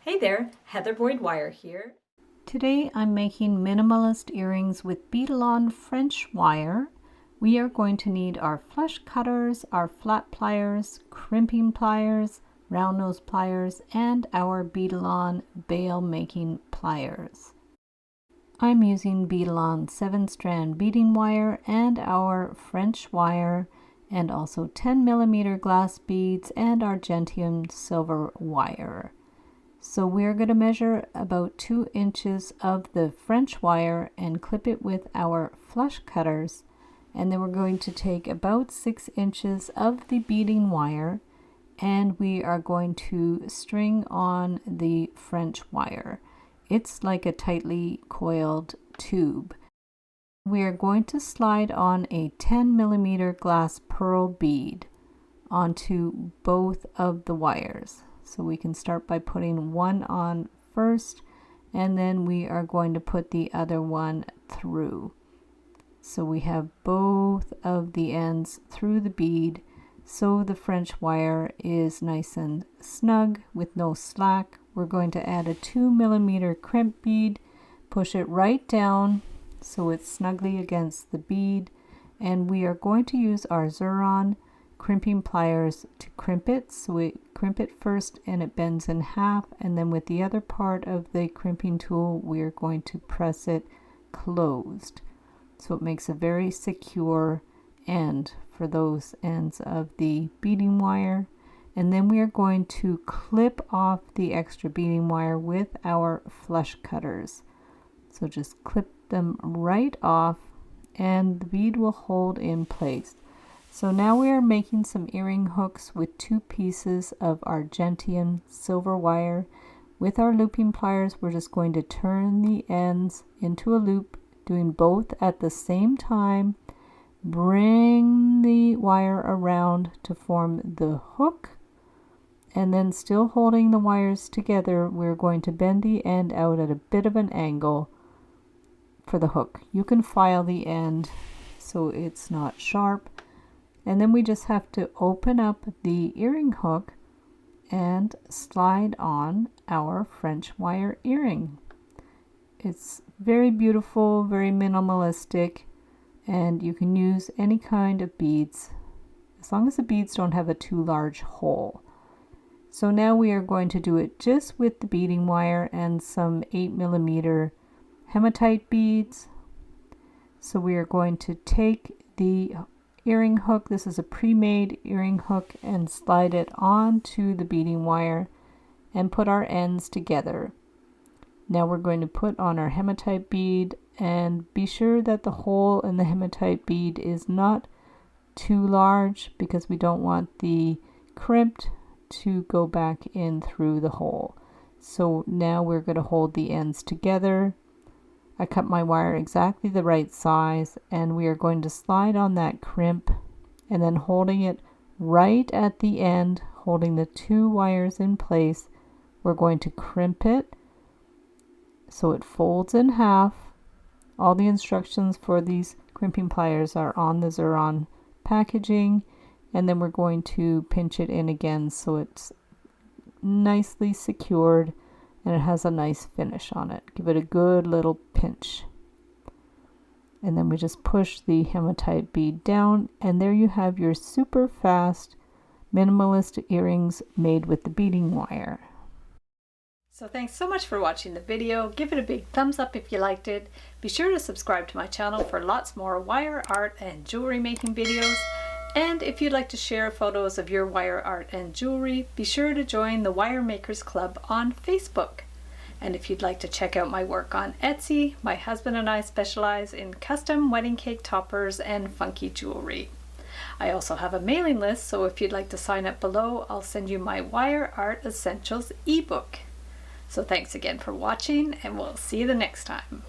Hey there, Heather Boyd Wire here. Today I'm making minimalist earrings with beadle-on French wire. We are going to need our flush cutters, our flat pliers, crimping pliers, round nose pliers, and our beadle-on bail making pliers. I'm using beadle-on 7-strand beading wire and our French wire, and also 10mm glass beads and our gentian silver wire. So we're going to measure about 2 inches of the French wire and clip it with our flush cutters, and then we're going to take about 6 inches of the beading wire and we are going to string on the French wire. It's like a tightly coiled tube. We are going to slide on a 10mm glass pearl bead onto both of the wires. So we can start by putting one on first, and then we are going to put the other one through. So we have both of the ends through the bead, so the French wire is nice and snug with no slack. We're going to add a 2mm crimp bead, push it right down so it's snugly against the bead, and we are going to use our Xuron crimping pliers to crimp it. So we crimp it first and it bends in half, and then with the other part of the crimping tool we are going to press it closed. So it makes a very secure end for those ends of the beading wire. And then we are going to clip off the extra beading wire with our flush cutters. So just clip them right off and the bead will hold in place. So now we are making some earring hooks with 2 pieces of our gentian silver wire. With our looping pliers, we're just going to turn the ends into a loop, doing both at the same time. Bring the wire around to form the hook, and then still holding the wires together, we're going to bend the end out at a bit of an angle for the hook. You can file the end so it's not sharp. And then we just have to open up the earring hook and slide on our French wire earring. It's very beautiful, very minimalistic, and you can use any kind of beads as long as the beads don't have a too large hole. So now we are going to do it just with the beading wire and some 8mm hematite beads. So we are going to take the earring hook, this is a pre-made earring hook, and slide it onto the beading wire and put our ends together. Now we're going to put on our hematite bead, and be sure that the hole in the hematite bead is not too large because we don't want the crimped to go back in through the hole. So now we're going to hold the ends together. I cut my wire exactly the right size, and we are going to slide on that crimp and then holding it right at the end, holding the 2 wires in place, we're going to crimp it so it folds in half. All the instructions for these crimping pliers are on the Xuron packaging, and then we're going to pinch it in again so it's nicely secured and it has a nice finish on it. Give it a good little pinch. And then we just push the hematite bead down, and there you have your super fast minimalist earrings made with the beading wire. So thanks so much for watching the video. Give it a big thumbs up if you liked it. Be sure to subscribe to my channel for lots more wire art and jewelry making videos. And if you'd like to share photos of your wire art and jewelry, be sure to join the Wire Makers Club on Facebook. And if you'd like to check out my work on Etsy, my husband and I specialize in custom wedding cake toppers and funky jewelry. I also have a mailing list, so if you'd like to sign up below, I'll send you my Wire Art Essentials ebook. So thanks again for watching, and we'll see you the next time.